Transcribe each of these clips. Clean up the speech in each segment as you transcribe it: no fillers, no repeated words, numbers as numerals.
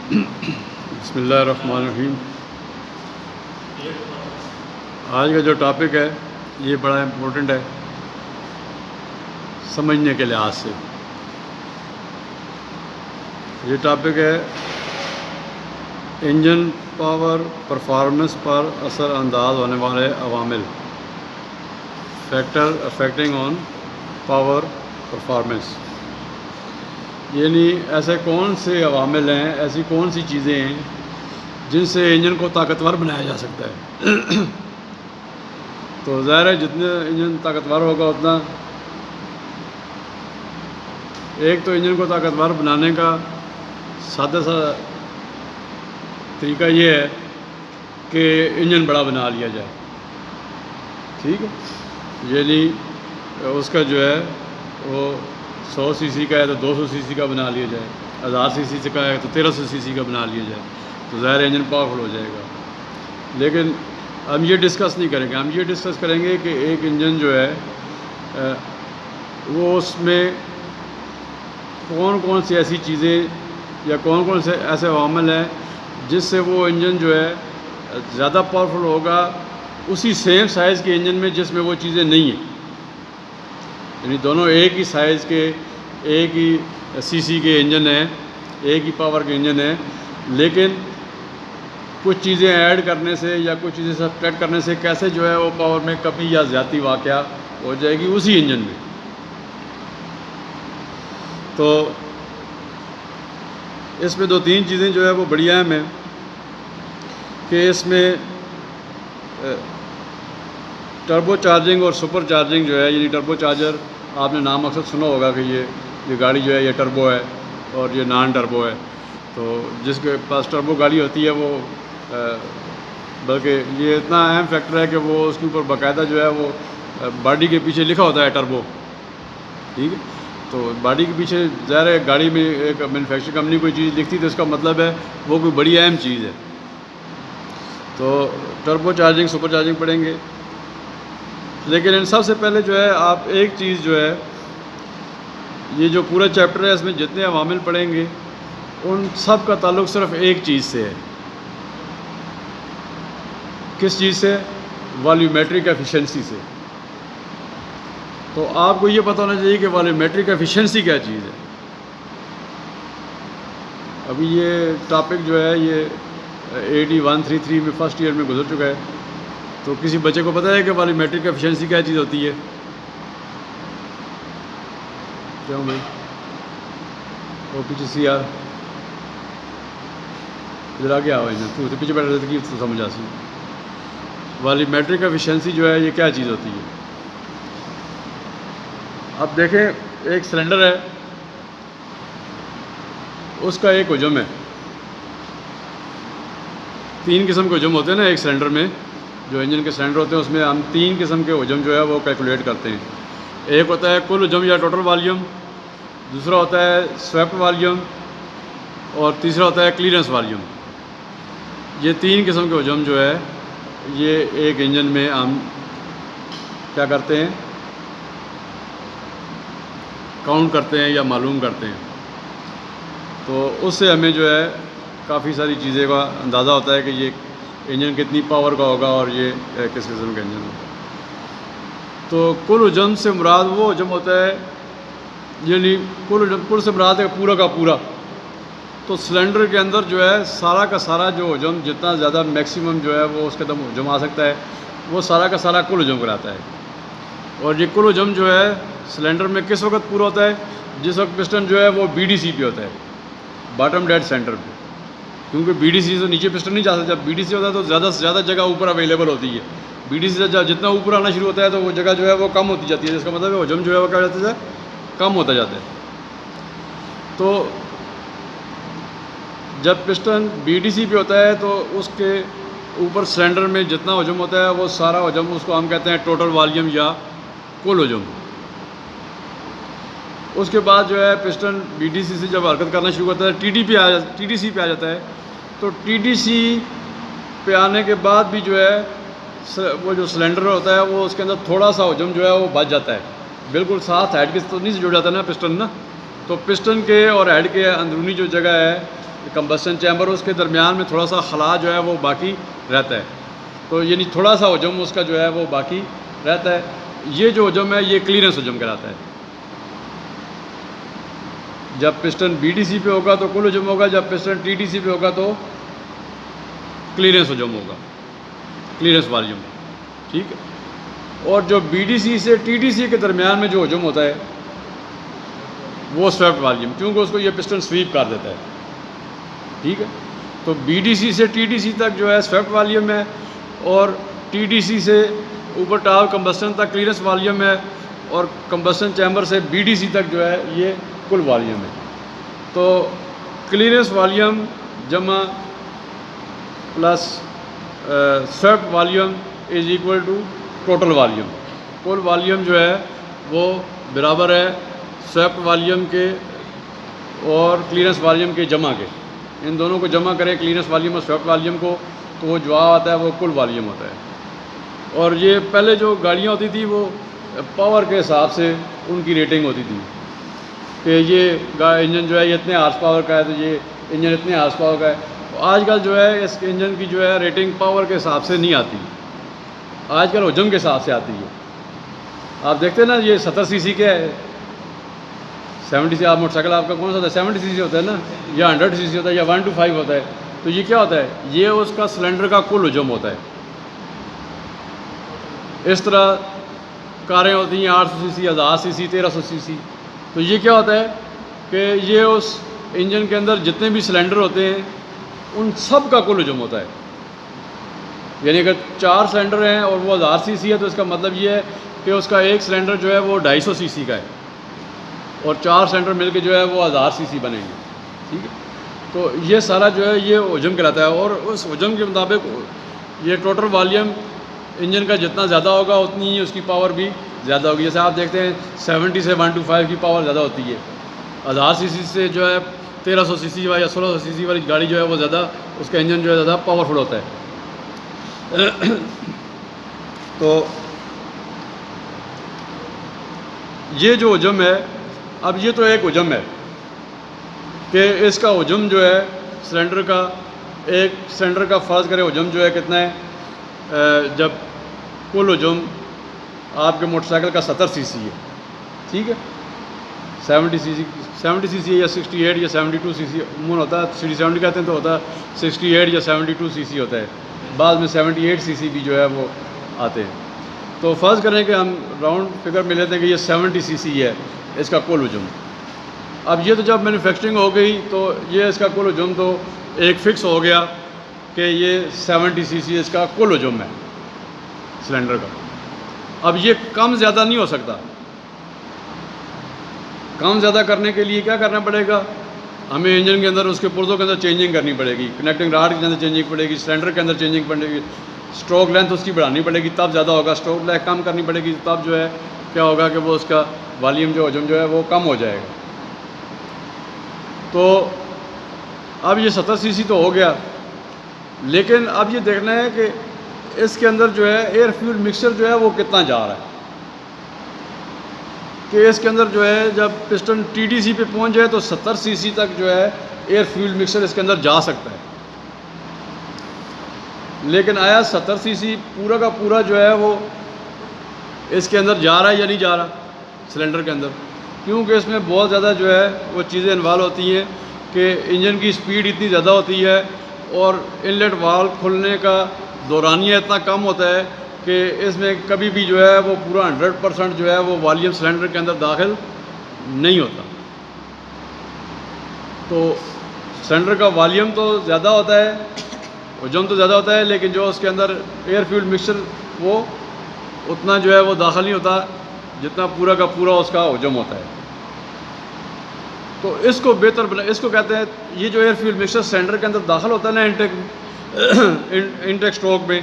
بسم اللہ الرحمن الرحیم۔ آج کا جو ٹاپک ہے یہ بڑا امپورٹنٹ ہے سمجھنے کے لحاظ سے۔ یہ ٹاپک ہے انجن پاور پرفارمنس پر اثر انداز ہونے والے عوامل، فیکٹر افیکٹنگ آن پاور پرفارمنس، یعنی ایسے کون سے عوامل ہیں، ایسی کون سی چیزیں ہیں جن سے انجن کو طاقتور بنایا جا سکتا ہے۔ تو ظاہر ہے جتنا انجن طاقتور ہوگا اتنا، ایک تو انجن کو طاقتور بنانے کا سادہ سا طریقہ یہ ہے کہ انجن بڑا بنا لیا جائے، ٹھیک ہے، یعنی اس کا جو ہے وہ 100 سی سی کا ہے تو 200 سی سی کا بنا لیا جائے، 1000 سی سی کا ہے تو 1300 سی سی کا بنا لیا جائے، تو ظاہر انجن پاورفل ہو جائے گا۔ لیکن ہم یہ ڈسکس نہیں کریں گے، ہم یہ ڈسکس کریں گے کہ ایک انجن جو ہے وہ اس میں کون کون سی ایسی چیزیں یا کون کون سے ایسے عوامل ہیں جس سے وہ انجن جو ہے زیادہ پاورفل ہوگا اسی سیم سائز کے انجن میں جس میں وہ چیزیں نہیں ہیں، یعنی دونوں ایک ہی سائز کے، ایک ہی سی سی کے انجن ہیں، ایک ہی پاور کے انجن ہیں، لیکن کچھ چیزیں ایڈ کرنے سے یا کچھ چیزیں سبٹریکٹ کرنے سے کیسے جو ہے وہ پاور میں کمی یا زیادتی واقعہ ہو جائے گی اسی انجن میں۔ تو اس میں 2-3 چیزیں جو ہے وہ بڑی اہم ہیں کہ اس میں ٹربو چارجنگ اور سپر چارجنگ جو ہے، یعنی ٹربو چارجر آپ نے نام اکثر سنا ہوگا کہ یہ گاڑی جو ہے یہ ٹربو ہے اور یہ نان ٹربو ہے۔ تو جس کے پاس ٹربو گاڑی ہوتی ہے وہ بلکہ یہ اتنا اہم فیکٹر ہے کہ وہ اس کے اوپر باقاعدہ جو ہے وہ باڈی کے پیچھے لکھا ہوتا ہے ٹربو، ٹھیک ہے۔ تو باڈی کے پیچھے ظاہر ہے گاڑی میں ایک مینوفیکچرنگ کمپنی کوئی چیز لکھتی تو اس کا مطلب ہے وہ کوئی بڑی اہم چیز ہے۔ تو ٹربو چارجنگ سپر چارجنگ پڑھیں گے، لیکن ان سب سے پہلے جو ہے آپ ایک چیز جو ہے، یہ جو پورا چیپٹر ہے اس میں جتنے عوامل پڑھیں گے ان سب کا تعلق صرف ایک چیز سے ہے۔ کس چیز سے؟ والیومیٹرک ایفیشنسی سے۔ تو آپ کو یہ پتہ ہونا چاہیے کہ والیومیٹرک ایفیشنسی کیا چیز ہے۔ ابھی یہ ٹاپک جو ہے یہ AD 133 میں فرسٹ ایئر میں گزر چکا ہے، تو کسی بچے کو پتہ ہے کہ والیومیٹرک ایفیشنسی کیا چیز ہوتی ہے؟ کیوں بھائی وہ پیچھے سی یار ادھر آگے آؤ، تو پیچھے بیٹھ رہے تھے تو سمجھ آ سی۔ والیومیٹرک ایفیشنسی جو ہے یہ کیا چیز ہوتی ہے؟ اب دیکھیں ایک سلنڈر ہے، اس کا ایک حجم ہے، 3 قسم کے حجم ہوتے ہیں نا ایک سلنڈر میں، جو انجن کے سلنڈر ہوتے ہیں اس میں ہم 3 قسم کے حجم جو ہے وہ کیلکولیٹ کرتے ہیں۔ ایک ہوتا ہے کل حجم یا ٹوٹل والیوم، دوسرا ہوتا ہے سویپٹ والیوم، اور تیسرا ہوتا ہے کلیئرنس والیوم۔ یہ 3 قسم کے حجم جو ہے یہ ایک انجن میں ہم کیا کرتے ہیں، کاؤنٹ کرتے ہیں یا معلوم کرتے ہیں۔ تو اس سے ہمیں جو ہے کافی ساری چیزیں کا اندازہ ہوتا ہے کہ یہ انجن کتنی پاور کا ہوگا اور یہ کس قسم کا انجن ہوگا۔ تو کل حجم سے مراد وہ حجم ہوتا ہے، یعنی کل سے مراد ہے پورا کا پورا۔ تو سلنڈر کے اندر جو ہے سارا کا سارا جو حجم جتنا زیادہ میکسیمم جو ہے وہ اس کے اندر حجم آ سکتا ہے وہ سارا کا سارا کل حجم کراتا ہے۔ اور یہ کل حجم جو ہے سلنڈر میں کس وقت پورا ہوتا ہے؟ جس وقت پسٹن جو ہے وہ BDC پہ ہوتا ہے، باٹم ڈیڈ سینٹر پہ، کیونکہ BDC سے نیچے پسٹن نہیں جا سکتا۔ جب BDC ہوتا ہے تو زیادہ سے زیادہ جگہ اوپر اویلیبل ہوتی ہے، BDC سے جتنا اوپر آنا شروع ہوتا ہے تو وہ جگہ جو ہے وہ کم ہوتی جاتی ہے، جس کا مطلب ہے حجم جو ہے وہ کیا ہو جاتا ہے، کم ہوتا جاتا ہے۔ تو جب پسٹن BDC پہ ہوتا ہے تو اس کے اوپر سلنڈر میں جتنا حجم ہوتا ہے وہ سارا حجم اس کو ہم کہتے ہیں ٹوٹل والیوم یا کل حجم۔ اس کے بعد جو ہے پسٹن BDC سے جب حرکت کرنا شروع کرتا ہے TDC پہ آ جاتا ہے، تو TDC پہ آنے کے بعد بھی جو ہے وہ جو سلنڈر ہوتا ہے وہ اس کے اندر تھوڑا سا حجم جو ہے وہ بچ جاتا ہے، بالکل ساتھ ہیڈ کے تو نہیں سے جڑ جاتا ہے نا پسٹن نا، تو پسٹن کے اور ہیڈ کے اندرونی جو جگہ ہے کمبسشن چیمبر اس کے درمیان میں تھوڑا سا خلا جو ہے وہ باقی رہتا ہے، تو یعنی تھوڑا سا حجم اس کا جو ہے وہ باقی رہتا ہے. یہ جو حجم ہے یہ کلیئرنس حجم کہلاتا ہے. جب پسٹن بی ڈی سی پہ ہوگا تو کل حجم ہوگا، جب پسٹن ٹی ڈی سی پہ ہوگا تو کلیئرنس حجم ہوگا، کلیئرنس والیوم. ٹھیک ہے. اور جو بی ڈی سی سے ٹی ڈی سی کے درمیان میں جو حجم ہوتا ہے وہ سویپٹ والیوم، کیونکہ اس کو یہ پسٹن سویپ کر دیتا ہے. ٹھیک ہے. تو بی ڈی سی سے ٹی ڈی سی تک جو ہے سویپٹ والیوم ہے، اور ٹی ڈی سی سے اوپر ٹاپ کمبسٹن تک کلیئرنس والیوم ہے، اور کمبسٹن چیمبر سے بی ڈی سی تک جو ہے یہ کل والیوم ہے. تو کلیئرنس والیوم جمع plus swept volume is equal to total volume. کل والیوم جو ہے وہ برابر ہے سویپٹ والیوم کے اور کلیئرنس والیوم کے جمع کے. ان دونوں کو جمع کریں کلیئرنس والیوم اور سویپٹ والیوم کو تو وہ جواب آتا ہے وہ کل والیوم ہوتا ہے. اور یہ پہلے جو گاڑیاں ہوتی تھی وہ پاور کے حساب سے ان کی ریٹنگ ہوتی تھی کہ یہ انجن جو ہے یہ اتنے ہارس پاور کا ہے، تو یہ انجن اتنے ہارس پاور کا ہے. آج کل جو ہے اس انجن کی جو ہے ریٹنگ پاور کے حساب سے نہیں آتی، آج کل حجم کے حساب سے آتی ہے. آپ دیکھتے ہیں نا یہ 70 سی سی کا ہے، 70 سی. آپ موٹر سائیکل آپ کا کون سا ہوتا ہے 70 سی سی ہوتا ہے نا، یا 100 سی سی ہوتا ہے، یا 125 ہوتا ہے. تو یہ کیا ہوتا ہے؟ یہ اس کا سلنڈر کا کل حجم ہوتا ہے. اس طرح کاریں ہوتی ہیں 800 سی سی، 1000 سی سی، 1300 سی سی. تو یہ کیا ہوتا ہے کہ یہ اس انجن کے اندر جتنے بھی سلنڈر ہوتے ہیں ان سب کا کل حجم ہوتا ہے. یعنی اگر 4 سلنڈر ہیں اور وہ 1000 سی سی ہے تو اس کا مطلب یہ ہے کہ اس کا ایک سلنڈر جو ہے وہ 250 سی سی کا ہے، اور 4 سلنڈر مل کے جو ہے وہ 1000 سی سی بنیں گے. ٹھیک ہے. تو یہ سارا جو ہے یہ حجم کہلاتا ہے. اور اس حجم کے مطابق یہ ٹوٹل والیوم انجن کا جتنا زیادہ ہوگا اتنی ہی اس کی پاور بھی زیادہ ہوگی. جیسے آپ دیکھتے ہیں 70 سے 125 کی پاور زیادہ ہوتی ہے، 1000 سی سی سے جو ہے 1300 سی سی یا 1600 سی سی والی گاڑی جو ہے وہ زیادہ اس کا انجن جو ہے زیادہ پاورفل ہوتا ہے. تو یہ جو حجم ہے، اب یہ تو ایک حجم ہے کہ اس کا حجم جو ہے سلنڈر کا، ایک سلنڈر کا فرض کرے حجم جو ہے کتنا ہے. جب کل حجم آپ کے موٹر سائیکل کا 70 سی سی ہے، ٹھیک ہے، 70 سی سی یا 68 یا 72 سی سی عموماً ہوتا ہے. 70 کہتے ہیں تو ہوتا ہے 68 یا 72 سی سی ہوتا ہے. بعد میں 78 سی سی بھی جو ہے وہ آتے ہیں. تو فرض کریں کہ ہم راؤنڈ فگر میں لیتے ہیں کہ یہ 70 سی سی ہے اس کا کل حجم. اب یہ تو جب مینوفیکچرنگ ہو گئی تو یہ اس کا کل حجم تو ایک فکس ہو گیا کہ یہ 70 سی سی اس کا کل حجم ہے سلنڈر کا. اب یہ کم زیادہ نہیں ہو سکتا. کم زیادہ کرنے کے لیے کیا کرنا پڑے گا؟ ہمیں انجن کے اندر اس کے پرزوں کے اندر چینجنگ کرنی پڑے گی، کنیکٹنگ راڈ کے اندر چینجنگ پڑے گی، سلنڈر کے اندر چینجنگ پڑے گی، اسٹروک لینتھ اس کی بڑھانی پڑے گی تب زیادہ ہوگا، اسٹروک لینتھ کم کرنی پڑے گی تب جو ہے کیا ہوگا کہ وہ اس کا والیوم جو حجم جو ہے وہ کم ہو جائے گا. تو اب یہ 70 سی سی تو ہو گیا، لیکن اب یہ دیکھنا ہے کہ اس کے اندر جو ہے ایئر فیول مکسچر جو ہے وہ کتنا جا رہا ہے، کہ اس کے اندر جو ہے جب پسٹن ٹی ڈی سی پہ پہنچ جائے تو 70 سی سی تک جو ہے ایئر فیول مکسچر اس کے اندر جا سکتا ہے. لیکن آیا 70 سی سی پورا کا پورا جو ہے وہ اس کے اندر جا رہا ہے یا نہیں جا رہا سلنڈر کے اندر؟ کیونکہ اس میں بہت زیادہ جو ہے وہ چیزیں انوالو ہوتی ہیں کہ انجن کی سپیڈ اتنی زیادہ ہوتی ہے اور انلیٹ والو کھلنے کا دورانیہ اتنا کم ہوتا ہے کہ اس میں کبھی بھی جو ہے وہ پورا 100% جو ہے وہ والیوم سلنڈر کے اندر داخل نہیں ہوتا. تو سلنڈر کا والیوم تو زیادہ ہوتا ہے، حجم تو زیادہ ہوتا ہے، لیکن جو اس کے اندر ایئر فیول مکسچر وہ اتنا جو ہے وہ داخل نہیں ہوتا جتنا پورا کا پورا اس کا حجم ہوتا ہے. تو اس کو بہتر بنا، اس کو کہتے ہیں یہ جو ایئر فیول مکسچر سلنڈر کے اندر داخل ہوتا ہے نا انٹیک اسٹروک میں،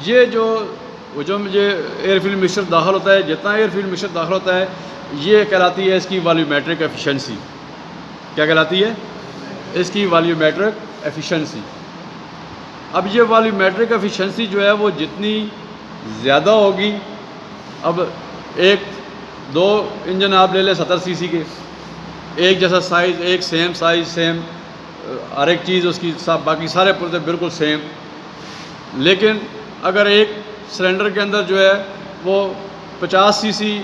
یہ جو حجم یہ ایئر فیول مکسچر داخل ہوتا ہے، جتنا ایئر فیول مکسچر داخل ہوتا ہے یہ کہلاتی ہے اس کی والیومیٹرک ایفیشنسی. کیا کہلاتی ہے؟ اس کی والیومیٹرک ایفیشنسی. اب یہ والیومیٹرک ایفیشنسی جو ہے وہ جتنی زیادہ ہوگی، اب ایک دو انجن آپ لے لیں 70 سی سی کے، ایک جیسا سائز، ایک سیم سائز، سیم ہر ایک چیز اس کی باقی سارے پرزے بالکل سیم. لیکن اگر ایک سلنڈر کے اندر جو ہے وہ 50 سی سی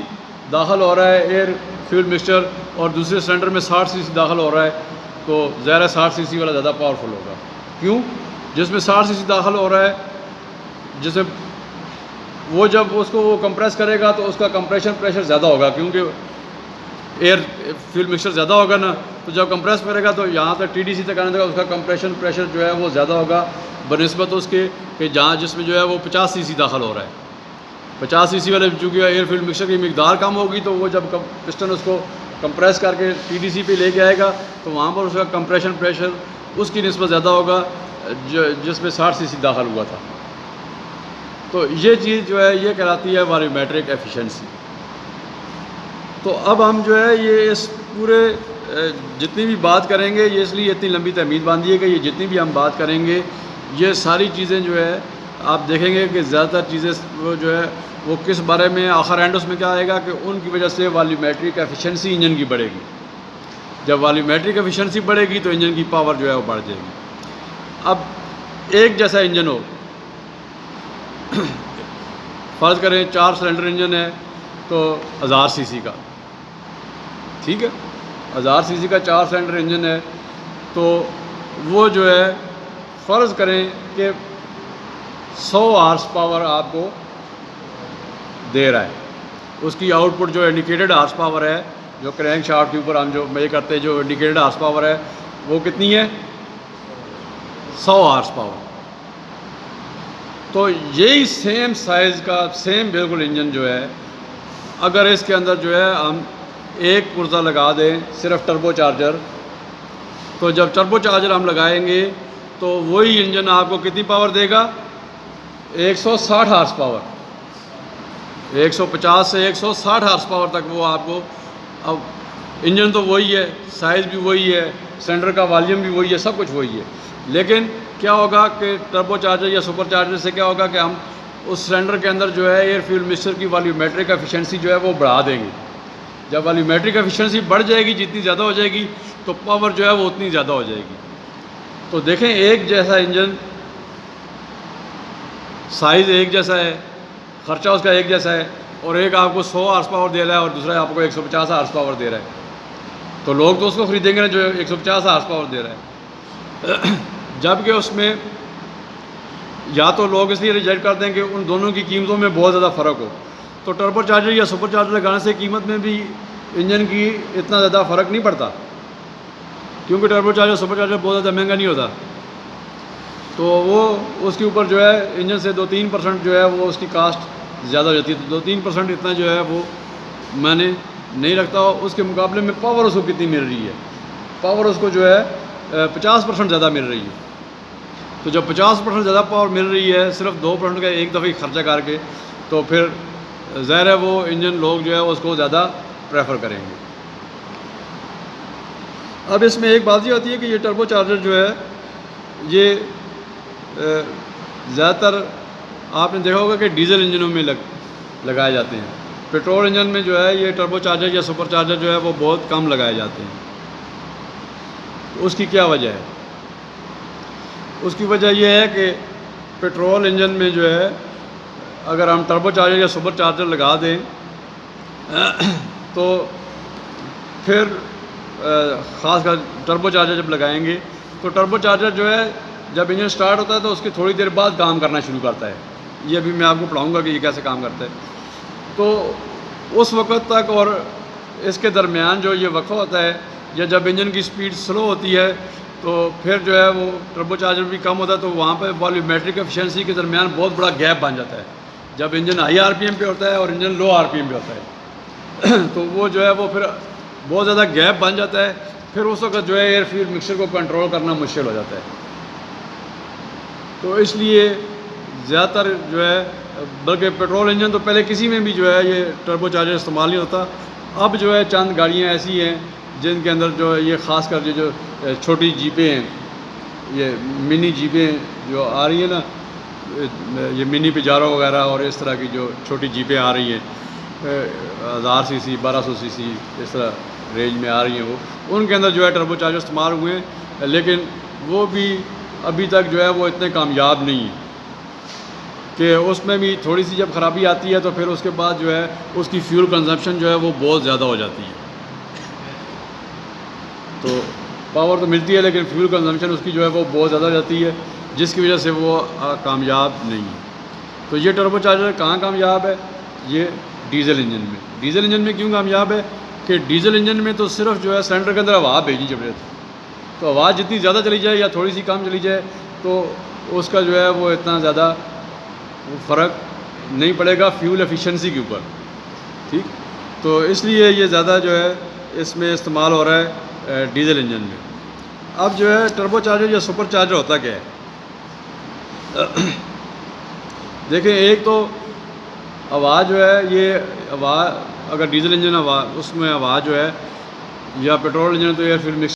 داخل ہو رہا ہے ایئر فیول مکسچر اور دوسرے سلنڈر میں 60 سی سی داخل ہو رہا ہے تو ظاہر ہے 60 سی سی والا زیادہ پاورفل ہوگا. کیوں؟ جس میں 60 سی سی داخل ہو رہا ہے جس میں وہ جب اس کو وہ کمپریس کرے گا تو اس کا کمپریشن پریشر زیادہ ہوگا کیونکہ ایئر فیول مکسچر زیادہ ہوگا نا. تو جب کمپریس کرے گا تو یہاں تک TDC تک آنے کا اس کا کمپریشن پریشر جو ہے وہ زیادہ ہوگا بنسبت اس کے کہ جہاں جس میں جو ہے وہ 50 سی سی داخل ہو رہا ہے. 50 سی سی والے چونکہ ایئر فیول مکسچر کی مقدار کم ہوگی تو وہ جب پسٹن اس کو کمپریس کر کے TDC پہ لے کے آئے گا تو وہاں پر اس کا کمپریشن پریشر اس کی نسبت زیادہ ہوگا جس میں 60 سی سی داخل ہوا تھا. تو یہ چیز جو ہے یہ کہلاتی ہے والیومیٹرک ایفیشنسی. تو اب ہم جو ہے یہ اس پورے جتنی بھی بات کریں گے یہ اس لیے اتنی لمبی تحمید باندھی ہے کہ یہ جتنی بھی ہم بات کریں گے یہ ساری چیزیں جو ہے آپ دیکھیں گے کہ زیادہ تر چیزیں وہ جو ہے وہ کس بارے میں آخر اینڈ اس میں کیا آئے گا کہ ان کی وجہ سے والیومیٹرک ایفیشنسی انجن کی بڑھے گی. جب والیومیٹرک ایفیشنسی بڑھے گی تو انجن کی پاور جو ہے وہ بڑھ جائے گی. اب ایک جیسا انجن ہو فرض کریں 4 سلنڈر انجن ہے تو 1000 سی سی کا, ٹھیک ہے 1000 سی سی کا 4 سلنڈر انجن ہے تو وہ جو ہے فرض کریں کہ 100 ہارس پاور آپ کو دے رہا ہے. اس کی آؤٹ پٹ جو انڈیکیٹڈ ہارس پاور ہے جو کرینک شافٹ کے اوپر ہم جو میجر کرتے ہیں جو انڈیکیٹڈ ہارس پاور ہے وہ کتنی ہے 100 ہارس پاور. تو یہی سیم سائز کا سیم بالکل انجن جو ہے اگر اس کے اندر جو ہے ہم ایک پرزہ لگا دیں صرف ٹربو چارجر تو جب ٹربو چارجر ہم لگائیں گے تو وہی انجن آپ کو کتنی پاور دے گا 160 ہارس پاور. 150 سے 160 ہارس پاور تک وہ آپ کو. اب انجن تو وہی ہے, سائز بھی وہی ہے, سلنڈر کا والیوم بھی وہی ہے, سب کچھ وہی ہے. لیکن کیا ہوگا کہ ٹربو چارجر یا سپر چارجر سے کیا ہوگا کہ ہم اس سلنڈر کے اندر جو ہے ایئر فیول مکسچر کی والیومیٹرک ایفیشنسی جو ہے وہ بڑھا دیں گے. جب والیومیٹرک ایفیشنسی بڑھ جائے گی جتنی زیادہ ہو جائے گی تو پاور جو ہے وہ اتنی زیادہ ہو جائے گی. تو دیکھیں ایک جیسا انجن سائز ایک جیسا ہے, خرچہ اس کا ایک جیسا ہے اور ایک آپ کو 100 ہارس پاور دے رہا ہے اور دوسرا آپ کو 150 ہارس پاور دے رہا ہے تو لوگ تو اس کو خریدیں گے نا جو 150 ہارس پاور دے رہا ہے. جبکہ اس میں یا تو لوگ اس لیے ریجیکٹ کرتے ہیں کہ ان دونوں کی قیمتوں میں بہت زیادہ فرق ہو. تو ٹربو چارجر یا سپر چارجر لگانے سے قیمت میں بھی انجن کی اتنا زیادہ فرق نہیں پڑتا کیونکہ ٹربو چارجر سپر چارجر بہت زیادہ مہنگا نہیں ہوتا. تو وہ اس کے اوپر جو ہے انجن سے 2-3% جو ہے وہ اس کی کاسٹ زیادہ ہو جاتی ہے. تو 2-3% اتنا جو ہے وہ میں نے نہیں رکھتا. اس کے مقابلے میں پاور اس کو کتنی مل رہی ہے, پاور اس کو جو ہے 50% زیادہ مل رہی ہے. تو جب 50% زیادہ پاور مل رہی ہے صرف 2% کا ایک دفعہ خرچہ کر کے تو پھر ظاہر ہے وہ انجن لوگ جو ہے اس کو زیادہ پریفر کریں گے. اب اس میں ایک بات یہ ہوتی ہے کہ یہ ٹربو چارجر جو ہے یہ زیادہ تر آپ نے دیکھا ہوگا کہ ڈیزل انجنوں میں لگائے جاتے ہیں. پیٹرول انجن میں جو ہے یہ ٹربو چارجر یا سپر چارجر جو ہے وہ بہت کم لگائے جاتے ہیں. اس کی کیا وجہ ہے؟ اس کی وجہ یہ ہے کہ پیٹرول انجن میں جو ہے اگر ہم ٹربو چارجر یا سپر چارجر لگا دیں تو پھر خاص کر ٹربو چارجر جب لگائیں گے تو ٹربو چارجر جو ہے جب انجن سٹارٹ ہوتا ہے تو اس کی تھوڑی دیر بعد کام کرنا شروع کرتا ہے. یہ ابھی میں آپ کو پڑھاؤں گا کہ یہ کیسے کام کرتا ہے. تو اس وقت تک اور اس کے درمیان جو یہ وقفہ ہوتا ہے یا جب انجن کی سپیڈ سلو ہوتی ہے تو پھر جو ہے وہ ٹربو چارجر بھی کم ہوتا ہے تو وہاں پہ والیومیٹرک ایفیشنسی کے درمیان بہت بڑا گیپ بن جاتا ہے. جب انجن ہائی RPM پہ ہوتا ہے اور انجن لو RPM پہ ہوتا ہے تو وہ جو ہے وہ پھر بہت زیادہ گیپ بن جاتا ہے. پھر اس وقت جو ہے ایئر فیول مکسچر کو کنٹرول کرنا مشکل ہو جاتا ہے. تو اس لیے زیادہ تر جو ہے بلکہ پیٹرول انجن تو پہلے کسی میں بھی جو ہے یہ ٹربو چارجر استعمال نہیں ہوتا. اب جو ہے چند گاڑیاں ایسی ہیں جن کے اندر جو یہ خاص کر جو چھوٹی جیپیں ہیں, یہ منی جیپیں جو آ رہی ہیں نا, یہ منی پجارو وغیرہ اور اس طرح کی جو چھوٹی جیپیں آ رہی ہیں 1000 cc 1200 cc اس طرح رینج میں آ رہی ہیں وہ ان کے اندر جو ہے ٹربو چارجر استعمال ہوئے ہیں. لیکن وہ بھی ابھی تک جو ہے وہ اتنے کامیاب نہیں ہیں، کہ اس میں بھی تھوڑی سی جب خرابی آتی ہے تو پھر اس کے بعد جو ہے اس کی فیول کنزمپشن جو ہے وہ بہت زیادہ ہو جاتی ہے. تو پاور تو ملتی ہے لیکن فیول کنزمپشن اس کی جو ہے وہ بہت زیادہ ہو جاتی ہے، جس کی وجہ سے وہ کامیاب نہیں ہے. تو یہ ٹربو چارجر کہاں کامیاب ہے؟ یہ ڈیزل انجن میں. ڈیزل انجن میں کیوں کامیاب ہے؟ کہ ڈیزل انجن میں تو صرف جو ہے سلنڈر کے اندر ہوا بھیجنی چاہیے تھی، تو ہوا جتنی زیادہ چلی جائے یا تھوڑی سی کم چلی جائے تو اس کا جو ہے وہ اتنا زیادہ فرق نہیں پڑے گا فیول ایفیشنسی کے اوپر. ٹھیک، تو اس لیے یہ زیادہ جو ہے اس میں استعمال ہو رہا ہے ڈیزل انجن میں. اب جو ہے ٹربو چارجر یا سپر چارجر ہوتا کیا ہے؟ دیکھیں، ایک تو ہوا جو ہے، یہ ہوا اگر ڈیزل انجن ہوا اس میں ہوا جو ہے، یا پیٹرول انجن تو ایئر فیول مکس